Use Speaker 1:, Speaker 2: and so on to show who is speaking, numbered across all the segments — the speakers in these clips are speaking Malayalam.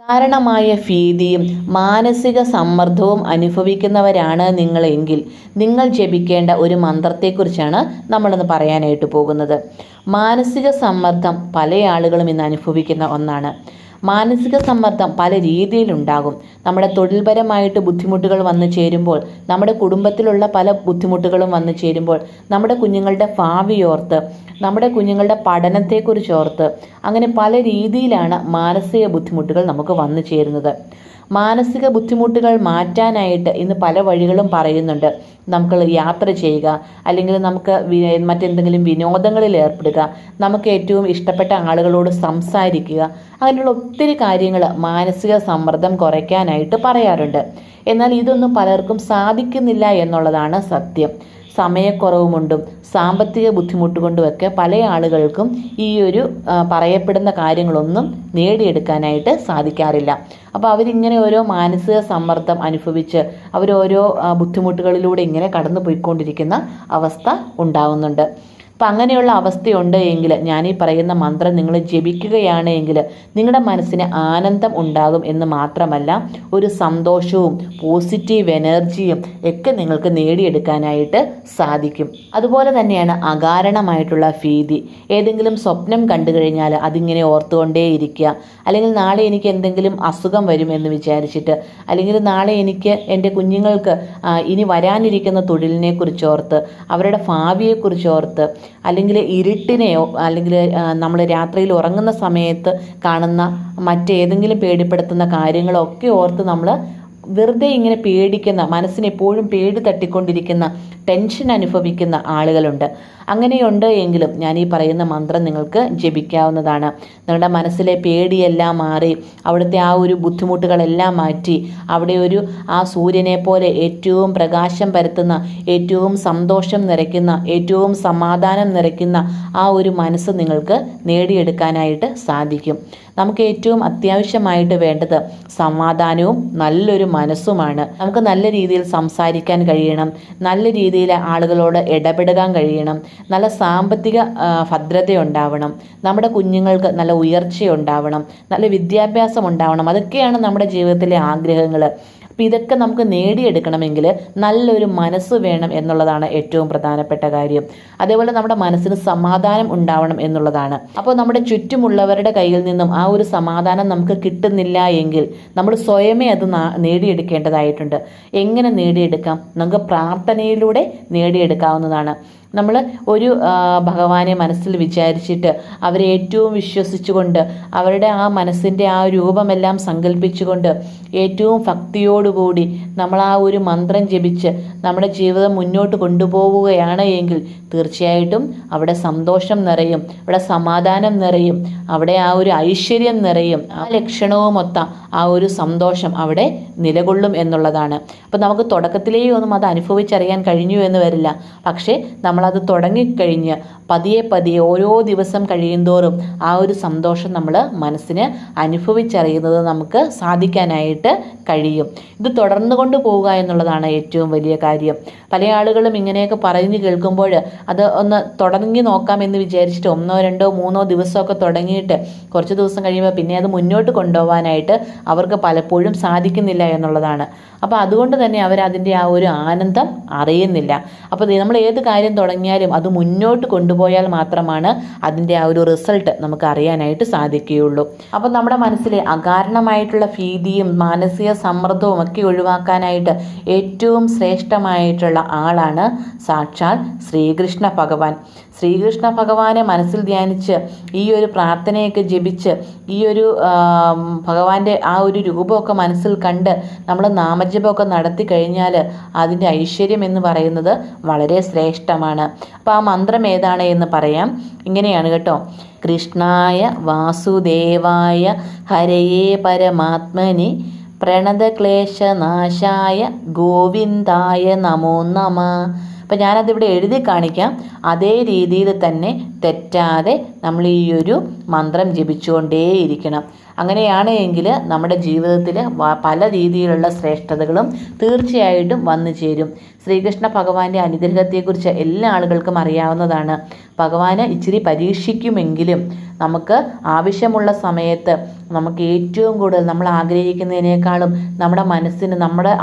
Speaker 1: കാരണമായ ഭീതിയും മാനസിക സമ്മർദ്ദവും അനുഭവിക്കുന്നവരാണ് നിങ്ങളെങ്കിൽ നിങ്ങൾ ജപിക്കേണ്ട ഒരു മന്ത്രത്തെക്കുറിച്ചാണ് നമ്മളിന്ന് പറയാനായിട്ട് പോകുന്നത്. മാനസിക സമ്മർദ്ദം പല ആളുകളും ഇന്ന് അനുഭവിക്കുന്ന ഒന്നാണ്. മാനസിക സമ്മർദ്ദം പല രീതിയിലുണ്ടാകും. നമ്മുടെ തൊഴിൽപരമായിട്ട് ബുദ്ധിമുട്ടുകൾ വന്നു ചേരുമ്പോൾ, നമ്മുടെ കുടുംബത്തിലുള്ള പല ബുദ്ധിമുട്ടുകളും വന്നു ചേരുമ്പോൾ, നമ്മുടെ കുഞ്ഞുങ്ങളുടെ ഭാവിയോർത്ത്, നമ്മുടെ കുഞ്ഞുങ്ങളുടെ പഠനത്തെക്കുറിച്ചോർത്ത്, അങ്ങനെ പല രീതിയിലാണ് മാനസിക ബുദ്ധിമുട്ടുകൾ നമുക്ക് വന്നു ചേരുന്നത്. മാനസിക ബുദ്ധിമുട്ടുകൾ മാറ്റാനായിട്ട് ഇന്ന് പല വഴികളും പറയുന്നുണ്ട്. നമുക്ക് യാത്ര ചെയ്യുക, അല്ലെങ്കിൽ നമുക്ക് മറ്റെന്തെങ്കിലും വിനോദങ്ങളിൽ ഏർപ്പെടുക, നമുക്ക് ഏറ്റവും ഇഷ്ടപ്പെട്ട ആളുകളോട് സംസാരിക്കുക, അങ്ങനെയുള്ള ഒത്തിരി കാര്യങ്ങൾ മാനസിക സമ്മർദ്ദം കുറയ്ക്കാനായിട്ട് പറയാറുണ്ട്. എന്നാൽ ഇതൊന്നും പലർക്കും സാധിക്കുന്നില്ല എന്നുള്ളതാണ് സത്യം. സമയക്കുറവുകൊണ്ടും സാമ്പത്തിക ബുദ്ധിമുട്ട് കൊണ്ടുമൊക്കെ പല ആളുകൾക്കും ഈ ഒരു പറയപ്പെടുന്ന കാര്യങ്ങളൊന്നും നേടിയെടുക്കാനായിട്ട് സാധിക്കാറില്ല. അപ്പോൾ അവരിങ്ങനെ ഓരോ മാനസിക സമ്മർദ്ദം അനുഭവിച്ച് അവരോരോ ബുദ്ധിമുട്ടുകളിലൂടെ ഇങ്ങനെ കടന്നു പോയിക്കൊണ്ടിരിക്കുന്ന അവസ്ഥ ഉണ്ടാകുന്നുണ്ട്. അപ്പം അങ്ങനെയുള്ള അവസ്ഥയുണ്ട് എങ്കിൽ ഞാൻ ഈ പറയുന്ന മന്ത്രം നിങ്ങൾ ജപിക്കുകയാണ് എങ്കിൽ നിങ്ങളുടെ മനസ്സിന് ആനന്ദം ഉണ്ടാകും എന്ന് മാത്രമല്ല, ഒരു സന്തോഷവും പോസിറ്റീവ് എനർജിയും ഒക്കെ നിങ്ങൾക്ക് നേടിയെടുക്കാനായിട്ട് സാധിക്കും. അതുപോലെ തന്നെയാണ് അകാരണമായിട്ടുള്ള ഭീതി. ഏതെങ്കിലും സ്വപ്നം കണ്ടു കഴിഞ്ഞാൽ അതിങ്ങനെ ഓർത്തുകൊണ്ടേയിരിക്കുക, അല്ലെങ്കിൽ നാളെ എനിക്ക് എന്തെങ്കിലും അസുഖം വരും എന്ന് വിചാരിച്ചിട്ട്, അല്ലെങ്കിൽ നാളെ എനിക്ക് എൻ്റെ കുഞ്ഞുങ്ങൾക്ക് ഇനി വരാനിരിക്കുന്ന തൊഴിലിനെ കുറിച്ചോർത്ത്, അവരുടെ ഭാവിയെക്കുറിച്ചോർത്ത്, അല്ലെങ്കിൽ ഇരുട്ടിനെയോ, അല്ലെങ്കിൽ നമ്മൾ രാത്രിയിൽ ഉറങ്ങുന്ന സമയത്ത് കാണുന്ന മറ്റേതെങ്കിലും പേടിപ്പെടുത്തുന്ന കാര്യങ്ങളൊക്കെ ഓർത്ത് നമ്മൾ വെറുതെ ഇങ്ങനെ പേടിക്കുന്ന, മനസ്സിനെപ്പോഴും പേടി തട്ടിക്കൊണ്ടിരിക്കുന്ന, ടെൻഷൻ അനുഭവിക്കുന്ന ആളുകളുണ്ട്. അങ്ങനെയുണ്ട് എങ്കിലും ഞാൻ ഈ പറയുന്ന മന്ത്രം നിങ്ങൾക്ക് ജപിക്കാവുന്നതാണ്. നിങ്ങളുടെ മനസ്സിലെ പേടിയെല്ലാം മാറി, അവിടുത്തെ ആ ഒരു ബുദ്ധിമുട്ടുകളെല്ലാം മാറ്റി, അവിടെ ഒരു ആ സൂര്യനെ പോലെ ഏറ്റവും പ്രകാശം പരത്തുന്ന, ഏറ്റവും സന്തോഷം നിറയ്ക്കുന്ന, ഏറ്റവും സമാധാനം നിറയ്ക്കുന്ന ആ ഒരു മനസ്സ് നിങ്ങൾക്ക് നേടിയെടുക്കാനായിട്ട് സാധിക്കും. നമുക്ക് ഏറ്റവും അത്യാവശ്യമായിട്ട് വേണ്ടത് സമാധാനവും നല്ലൊരു മനസ്സുമാണ്. നമുക്ക് നല്ല രീതിയിൽ സംസാരിക്കാൻ കഴിയണം, നല്ല രീതിയിൽ ആളുകളോട് ഇടപെടാൻ കഴിയണം, നല്ല സാമ്പത്തിക ഭദ്രതയുണ്ടാവണം, നമ്മുടെ കുഞ്ഞുങ്ങൾക്ക് നല്ല ഉയർച്ചയുണ്ടാവണം, നല്ല വിദ്യാഭ്യാസം ഉണ്ടാവണം. അതൊക്കെയാണ് നമ്മുടെ ജീവിതത്തിലെ ആഗ്രഹങ്ങൾ. അപ്പോൾ ഇതൊക്കെ നമുക്ക് നേടിയെടുക്കണമെങ്കിൽ നല്ലൊരു മനസ്സ് വേണം എന്നുള്ളതാണ് ഏറ്റവും പ്രധാനപ്പെട്ട കാര്യം. അതേപോലെ നമ്മുടെ മനസ്സിന് സമാധാനം ഉണ്ടാവണം എന്നുള്ളതാണ്. അപ്പോൾ നമ്മുടെ ചുറ്റുമുള്ളവരുടെ കയ്യിൽ നിന്നും ആ ഒരു സമാധാനം നമുക്ക് കിട്ടുന്നില്ല എങ്കിൽ നമ്മൾ സ്വയമേ അത് നേടിയെടുക്കേണ്ടതായിട്ടുണ്ട്. എങ്ങനെ നേടിയെടുക്കാം? നമുക്ക് പ്രാർത്ഥനയിലൂടെ നേടിയെടുക്കാവുന്നതാണ്. നമ്മൾ ഒരു ഭഗവാനെ മനസ്സിൽ വിചാരിച്ചിട്ട് അവരെ ഏറ്റവും വിശ്വസിച്ചുകൊണ്ട്, അവരുടെ ആ മനസ്സിൻ്റെ ആ രൂപമെല്ലാം സങ്കല്പിച്ചുകൊണ്ട് ഏറ്റവും ഭക്തിയോടുകൂടി നമ്മൾ ആ ഒരു മന്ത്രം ജപിച്ച് നമ്മുടെ ജീവിതം മുന്നോട്ട് കൊണ്ടുപോവുകയാണ് എങ്കിൽ തീർച്ചയായിട്ടും അവിടെ സന്തോഷം നിറയും, അവിടെ സമാധാനം നിറയും, അവിടെ ആ ഒരു ഐശ്വര്യം നിറയും, ആ ലക്ഷണവുമൊത്ത ആ ഒരു സന്തോഷം അവിടെ നിലകൊള്ളും എന്നുള്ളതാണ്. അപ്പം നമുക്ക് തുടക്കത്തിലേ ഒന്നും അത് അനുഭവിച്ചറിയാൻ കഴിഞ്ഞു എന്ന് വരില്ല. പക്ഷേ നമ്മളത് തുടങ്ങിക്കഴിഞ്ഞ് പതിയെ പതിയെ ഓരോ ദിവസം കഴിയുന്തോറും ആ ഒരു സന്തോഷം നമ്മൾ മനസ്സിന് അനുഭവിച്ചറിയുന്നത് നമുക്ക് സാധിക്കാനായിട്ട് കഴിയും. ഇത് തുടർന്നു കൊണ്ട് പോവുക എന്നുള്ളതാണ് ഏറ്റവും വലിയ കാര്യം. പല ആളുകളും ഇങ്ങനെയൊക്കെ പറഞ്ഞു കേൾക്കുമ്പോൾ അത് ഒന്ന് തുടങ്ങി നോക്കാമെന്ന് വിചാരിച്ചിട്ട് 1, 2, 3 ദിവസമൊക്കെ തുടങ്ങിയിട്ട് കുറച്ച് ദിവസം കഴിയുമ്പോൾ പിന്നെ അത് മുന്നോട്ട് കൊണ്ടുപോകാനായിട്ട് അവർക്ക് പലപ്പോഴും സാധിക്കുന്നില്ല എന്നുള്ളതാണ്. അപ്പോൾ അതുകൊണ്ട് തന്നെ അവരതിൻ്റെ ആ ഒരു ആനന്ദം അറിയുന്നില്ല. അപ്പോൾ നമ്മൾ ഏത് കാര്യം തുടങ്ങിയാലും അത് മുന്നോട്ട് കൊണ്ടുപോയാൽ മാത്രമാണ് അതിൻ്റെ ആ ഒരു റിസൾട്ട് നമുക്ക് അറിയാനായിട്ട് സാധിക്കുകയുള്ളൂ. അപ്പോൾ നമ്മുടെ മനസ്സിലെ അകാരണമായിട്ടുള്ള ഭീതിയും മാനസിക സമ്മർദ്ദവും ഒക്കെ ഒഴിവാക്കാനായിട്ട് ഏറ്റവും ശ്രേഷ്ഠമായിട്ടുള്ള ആളാണ് സാക്ഷാൽ ശ്രീകൃഷ്ണ ഭഗവാൻ. ശ്രീകൃഷ്ണ ഭഗവാനെ മനസ്സിൽ ധ്യാനിച്ച് ഈ ഒരു പ്രാർത്ഥനയൊക്കെ ജപിച്ച് ഈ ഒരു ഭഗവാന്റെ ആ ഒരു രൂപമൊക്കെ മനസ്സിൽ കണ്ട് നമ്മൾ നാമജപമൊക്കെ നടത്തി കഴിഞ്ഞാൽ അതിൻ്റെ ഐശ്വര്യം എന്ന് പറയുന്നത് വളരെ ശ്രേഷ്ഠമാണ്. അപ്പോൾ ആ മന്ത്രം ഏതാണ് എന്ന് പറയാം. ഇങ്ങനെയാണ് കേട്ടോ: കൃഷ്ണായ വാസുദേവായ ഹരയേ പരമാത്മനി പ്രണതക്ലേശനാശായ ഗോവിന്ദായ നമോ നമഃ. അപ്പം ഞാനതിവിടെ എഴുതി കാണിക്കാം. അതേ രീതിയിൽ തന്നെ തെറ്റാതെ നമ്മൾ ഈ ഒരു മന്ത്രം ജപിച്ചുകൊണ്ടേയിരിക്കണം. അങ്ങനെയാണ് എങ്കിൽ നമ്മുടെ ജീവിതത്തിൽ പല രീതിയിലുള്ള ശ്രേഷ്ഠതകളും തീർച്ചയായിട്ടും വന്നു ചേരും. ശ്രീകൃഷ്ണ ഭഗവാന്റെ അനുഗ്രഹത്തെക്കുറിച്ച് എല്ലാ ആളുകൾക്കും അറിയാവുന്നതാണ്. ഭഗവാന് ഇച്ചിരി പരീക്ഷിക്കുമെങ്കിലും നമുക്ക് ആവശ്യമുള്ള സമയത്ത് നമുക്ക് ഏറ്റവും കൂടുതൽ നമ്മൾ ആഗ്രഹിക്കുന്നതിനേക്കാളും നമ്മുടെ മനസ്സിന്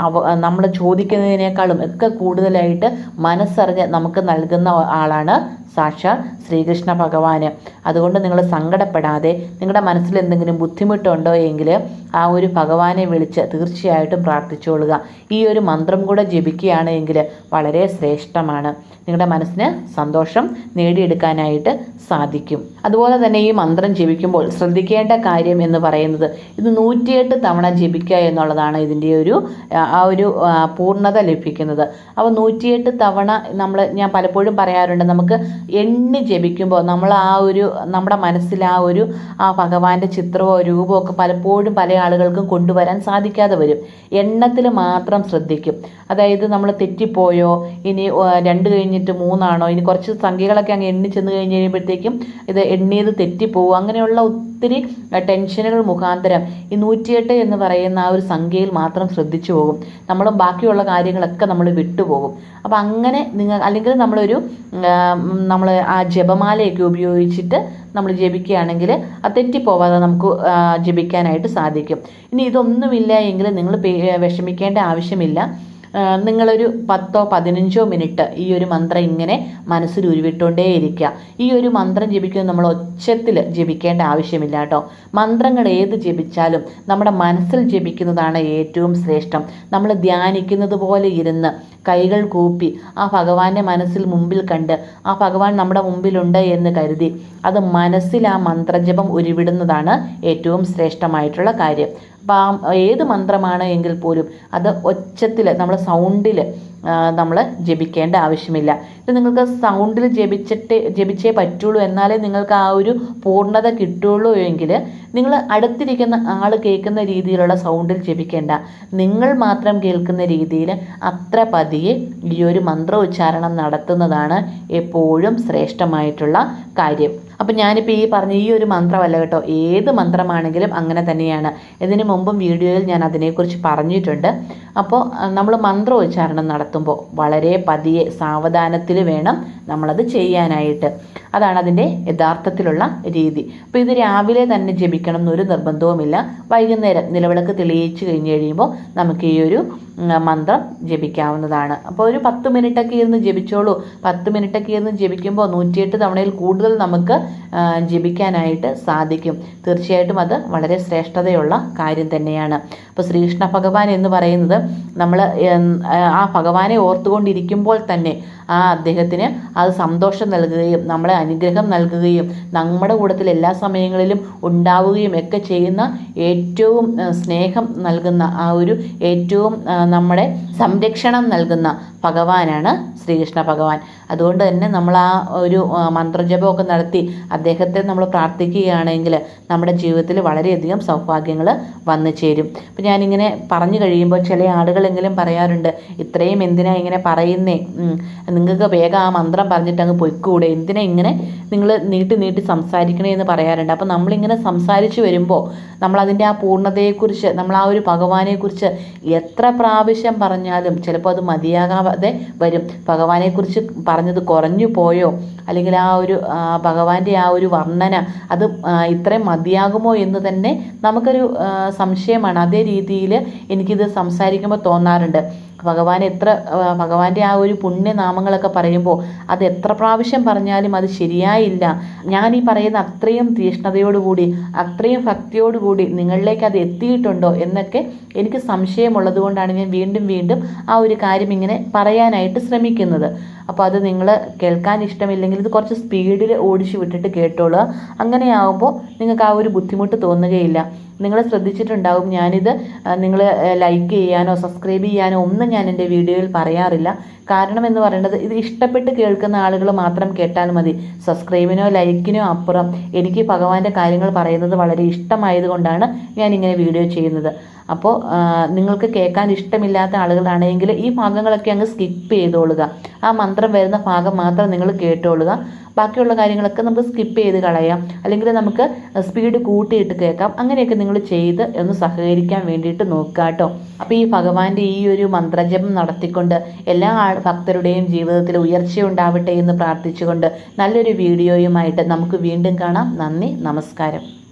Speaker 1: നമ്മൾ ചോദിക്കുന്നതിനേക്കാളും ഒക്കെ കൂടുതലായിട്ട് മനസ്സറിഞ്ഞ് നമുക്ക് നൽകുന്ന ആളാണ് സാക്ഷാൽ ശ്രീകൃഷ്ണ ഭഗവാന്. അതുകൊണ്ട് നിങ്ങൾ സങ്കടപ്പെടാതെ നിങ്ങളുടെ മനസ്സിൽ എന്തെങ്കിലും ബുദ്ധിമുട്ടുണ്ടോ എങ്കിൽ ആ ഒരു ഭഗവാനെ വിളിച്ച് തീർച്ചയായിട്ടും പ്രാർത്ഥിച്ചുകൊള്ളുക. ഈ ഒരു മന്ത്രം കൂടെ ജപിക്കുകയാണെങ്കിൽ വളരെ ശ്രേഷ്ഠമാണ്. നിങ്ങളുടെ മനസ്സിന് സന്തോഷം നേടിയെടുക്കാനായിട്ട് സാധിക്കും. അതുപോലെ തന്നെ ഈ മന്ത്രം ജപിക്കുമ്പോൾ ശ്രദ്ധിക്കേണ്ട കാര്യം എന്ന് പറയുന്നത് ഇത് 108 തവണ ജപിക്കുക എന്നുള്ളതാണ് ഇതിൻ്റെ ഒരു പൂർണ്ണത ലഭിക്കുന്നത്. അപ്പോൾ 108 തവണ ഞാൻ പലപ്പോഴും പറയാറുണ്ട്, നമുക്ക് എണ്ണി ജപിക്കുമ്പോൾ നമ്മൾ നമ്മുടെ മനസ്സിൽ ആ ഭഗവാന്റെ ചിത്രമോ രൂപമോ ഒക്കെ പലപ്പോഴും പല ആളുകൾക്കും കൊണ്ടുവരാൻ സാധിക്കാതെ വരും. എണ്ണത്തിൽ മാത്രം ശ്രദ്ധിക്കും. അതായത് നമ്മൾ തെറ്റിപ്പോയോ, ഇനി 2 കഴിഞ്ഞിട്ട് 3 ആണോ, ഇനി കുറച്ച് സംഖ്യകളൊക്കെ അങ്ങ് എണ്ണി ചെന്ന് കഴിഞ്ഞ് കഴിയുമ്പോഴത്തേക്കും ഇത് എണ്ണിയത് തെറ്റിപ്പോവും. അങ്ങനെയുള്ള ഒത്തിരി ടെൻഷനുകൾ മുഖാന്തരം ഈ 108 എന്ന് പറയുന്ന ആ ഒരു സംഖ്യയിൽ മാത്രം ശ്രദ്ധിച്ചു പോകും. നമ്മൾ ബാക്കിയുള്ള കാര്യങ്ങളൊക്കെ നമ്മൾ വിട്ടുപോകും. അപ്പം അങ്ങനെ അല്ലെങ്കിൽ നമ്മൾ ആ ജപമാലയൊക്കെ ഉപയോഗിച്ചിട്ട് നമ്മൾ ജപിക്കുകയാണെങ്കിൽ അത് തെറ്റിപ്പോവാതെ നമുക്ക് ജപിക്കാനായിട്ട് സാധിക്കും. ഇനി ഇതൊന്നുമില്ല എങ്കിൽ നിങ്ങൾ വിഷമിക്കേണ്ട ആവശ്യമില്ല. നിങ്ങളൊരു 10-15 മിനിറ്റ് ഈ ഒരു മന്ത്രം ഇങ്ങനെ മനസ്സിൽ ഉരുവിട്ടുകൊണ്ടേയിരിക്കുക. ഈ ഒരു മന്ത്രം ജപിക്കുന്നത് നമ്മൾ ഒച്ചത്തിൽ ജപിക്കേണ്ട ആവശ്യമില്ല കേട്ടോ. മന്ത്രങ്ങൾ ഏത് ജപിച്ചാലും നമ്മുടെ മനസ്സിൽ ജപിക്കുന്നതാണ് ഏറ്റവും ശ്രേഷ്ഠം. നമ്മൾ ധ്യാനിക്കുന്നത് പോലെ ഇരുന്ന് കൈകൾ കൂപ്പി ആ ഭഗവാന്റെ മനസ്സിൽ മുമ്പിൽ കണ്ട് ആ ഭഗവാൻ നമ്മുടെ മുമ്പിലുണ്ട് എന്ന് കരുതി അത് മനസ്സിൽ ആ മന്ത്രജപം ഉരുവിടുന്നതാണ് ഏറ്റവും ശ്രേഷ്ഠമായിട്ടുള്ള കാര്യം. അപ്പം ഏത് മന്ത്രമാണ് എങ്കിൽ പോലും അത് ഒച്ചത്തിൽ നമ്മൾ സൗണ്ടിൽ നമ്മൾ ജപിക്കേണ്ട ആവശ്യമില്ല. ഇത് നിങ്ങൾക്ക് സൗണ്ടിൽ ജപിച്ചേ പറ്റുള്ളൂ, എന്നാലേ നിങ്ങൾക്ക് ആ ഒരു പൂർണ്ണത കിട്ടുള്ളൂ എങ്കിൽ നിങ്ങൾ അടുത്തിരിക്കുന്ന ആൾ കേൾക്കുന്ന രീതിയിലുള്ള സൗണ്ടിൽ ജപിക്കേണ്ട. നിങ്ങൾ മാത്രം കേൾക്കുന്ന രീതിയിൽ അത്ര പതിയെ ഈ ഒരു മന്ത്രോച്ചാരണം നടത്തുന്നതാണ് എപ്പോഴും ശ്രേഷ്ഠമായിട്ടുള്ള കാര്യം. അപ്പം ഞാനിപ്പോൾ ഈ പറഞ്ഞ ഈ ഒരു മന്ത്രമല്ല കേട്ടോ, ഏത് മന്ത്രമാണെങ്കിലും അങ്ങനെ തന്നെയാണ്. ഇതിനു മുമ്പും വീഡിയോയിൽ ഞാൻ അതിനെക്കുറിച്ച് പറഞ്ഞിട്ടുണ്ട്. അപ്പോൾ നമ്മൾ മന്ത്രോച്ചാരണം നടത്തുമ്പോൾ വളരെ പതിയെ സാവധാനത്തിൽ വേണം നമ്മളത് ചെയ്യാനായിട്ട്. അതാണ് അതിൻ്റെ യഥാർത്ഥത്തിലുള്ള രീതി. അപ്പോൾ ഇത് രാവിലെ തന്നെ ജപിക്കണം എന്നൊരു നിർബന്ധവുമില്ല. വൈകുന്നേരം നിലവിളക്ക് തെളിയിച്ച് കഴിഞ്ഞ് കഴിയുമ്പോൾ നമുക്ക് ഈ ഒരു മന്ത്രം ജപിക്കാവുന്നതാണ്. അപ്പോൾ ഒരു 10 മിനിറ്റൊക്കെ ഇരുന്ന് ജപിച്ചോളൂ. 10 മിനിറ്റൊക്കെ ഇരുന്ന് ജപിക്കുമ്പോൾ 108 തവണയിൽ കൂടുതൽ നമുക്ക് ജപിക്കാനായിട്ട് സാധിക്കും. തീർച്ചയായിട്ടും അത് വളരെ ശ്രേഷ്ഠതയുള്ള കാര്യം തന്നെയാണ്. അപ്പോൾ ശ്രീകൃഷ്ണ ഭഗവാൻ എന്ന് പറയുന്നത് നമ്മൾ ആ ഭഗവാനെ ഓർത്തുകൊണ്ടിരിക്കുമ്പോൾ തന്നെ ആ അദ്ദേഹത്തിന് അത് സന്തോഷം നൽകുകയും നമ്മളെ അനുഗ്രഹം നൽകുകയും നമ്മുടെ കൂട്ടത്തിൽ എല്ലാ സമയങ്ങളിലും ഉണ്ടാവുകയും ഒക്കെ ചെയ്യുന്ന ഏറ്റവും സ്നേഹം നൽകുന്ന ആ ഒരു ഏറ്റവും നമ്മുടെ സംരക്ഷണം നൽകുന്ന ഭഗവാനാണ് ശ്രീകൃഷ്ണ ഭഗവാൻ. അതുകൊണ്ട് തന്നെ നമ്മൾ ആ ഒരു മന്ത്രജപമൊക്കെ നടത്തി അദ്ദേഹത്തെ നമ്മൾ പ്രാർത്ഥിക്കുകയാണെങ്കിൽ നമ്മുടെ ജീവിതത്തിൽ വളരെയധികം സൗഭാഗ്യങ്ങൾ വന്നു ചേരും. അപ്പം ഞാനിങ്ങനെ പറഞ്ഞു കഴിയുമ്പോൾ ചില ആളുകളെങ്കിലും പറയാറുണ്ട്, ഇത്രയും എന്തിനാ ഇങ്ങനെ പറയുന്നേ, നിങ്ങൾക്ക് വേഗം ആ മന്ത്രം പറഞ്ഞിട്ട് അങ്ങ് പൊയ്ക്കൂടെ, എന്തിനാ ഇങ്ങനെ നിങ്ങൾ നീട്ടി സംസാരിക്കണേ എന്ന് പറയാറുണ്ട്. അപ്പം നമ്മളിങ്ങനെ സംസാരിച്ച് വരുമ്പോൾ നമ്മളതിൻ്റെ ആ പൂർണ്ണതയെക്കുറിച്ച് നമ്മൾ ആ ഒരു ഭഗവാനെക്കുറിച്ച് എത്ര പ്രാവശ്യം പറഞ്ഞാലും ചിലപ്പോൾ അത് മതിയാകാതെ വരും. ഭഗവാനെക്കുറിച്ച് പറഞ്ഞത് കുറഞ്ഞു പോയോ, അല്ലെങ്കിൽ ആ ഒരു ഭഗവാന്റെ ആ ഒരു വർണ്ണന അത് ഇത്രയും മതിയാകുമോ എന്ന് തന്നെ നമുക്കൊരു സംശയമാണ്. അതേ രീതിയിൽ എനിക്കിത് സംസാരിക്കുമ്പോൾ തോന്നാറുണ്ട്. ഭഗവാന്റെ ആ ഒരു പുണ്യനാമങ്ങളൊക്കെ പറയുമ്പോൾ അത് എത്ര പ്രാവശ്യം പറഞ്ഞാലും അത് ശരിയായില്ല. ഞാൻ ഈ പറയുന്ന അത്രയും തീഷ്ണതയോടുകൂടി അത്രയും ഭക്തിയോടുകൂടി നിങ്ങളിലേക്ക് അത് എത്തിയിട്ടുണ്ടോ എന്നൊക്കെ എനിക്ക് സംശയമുള്ളത് കൊണ്ടാണ് ഞാൻ വീണ്ടും ആ ഒരു കാര്യം ഇങ്ങനെ പറയാനായിട്ട് ശ്രമിക്കുന്നത്. അപ്പോൾ അത് നിങ്ങൾ കേൾക്കാൻ ഇഷ്ടമില്ലെങ്കിൽ ഇത് കുറച്ച് സ്പീഡിൽ ഓടിച്ചു വിട്ടിട്ട് കേട്ടോളുക. അങ്ങനെയാവുമ്പോൾ നിങ്ങൾക്ക് ആ ഒരു ബുദ്ധിമുട്ട് തോന്നുകയില്ല. നിങ്ങൾ ശ്രദ്ധിച്ചിട്ടുണ്ടാവും, ഞാനിത് നിങ്ങൾ ലൈക്ക് ചെയ്യാനോ സബ്സ്ക്രൈബ് ചെയ്യാനോ ഒന്നും ഞാൻ എൻ്റെ വീഡിയോയിൽ പറയാറില്ല. കാരണം എന്ന് പറയുന്നത് ഇത് ഇഷ്ടപ്പെട്ട് കേൾക്കുന്ന ആളുകൾ മാത്രം കേട്ടാൽ മതി. സബ്സ്ക്രൈബിനോ ലൈക്കിനോ അപ്പുറം എനിക്ക് ഭഗവാന്റെ കാര്യങ്ങൾ പറയുന്നത് വളരെ ഇഷ്ടമായതുകൊണ്ടാണ് ഞാൻ ഇങ്ങനെ വീഡിയോ ചെയ്യുന്നത്. അപ്പോൾ നിങ്ങൾക്ക് കേൾക്കാൻ ഇഷ്ടമില്ലാത്ത ആളുകളാണെങ്കിൽ ഈ ഭാഗങ്ങളൊക്കെ അങ്ങ് സ്കിപ്പ് ചെയ്തോളുക. ആ മന്ത്രം വരുന്ന ഭാഗം മാത്രം നിങ്ങൾ കേട്ടോളുക. ബാക്കിയുള്ള കാര്യങ്ങളൊക്കെ നമുക്ക് സ്കിപ്പ് ചെയ്ത് കളയാം, അല്ലെങ്കിൽ നമുക്ക് സ്പീഡ് കൂട്ടിയിട്ട് കേൾക്കാം. അങ്ങനെയൊക്കെ നിങ്ങൾ ചെയ്ത് ഒന്ന് സഹകരിക്കാൻ വേണ്ടിയിട്ട് നോക്കുക കേട്ടോ. അപ്പോൾ ഈ ഭഗവാന്റെ ഈ ഒരു മന്ത്രജപം നടത്തിക്കൊണ്ട് എല്ലാ ഭക്തരുടെയും ജീവിതത്തിൽ ഉയർച്ചയുണ്ടാവട്ടെ എന്ന് പ്രാർത്ഥിച്ചുകൊണ്ട് നല്ലൊരു വീഡിയോയുമായിട്ട് നമുക്ക് വീണ്ടും കാണാം. നന്ദി, നമസ്കാരം.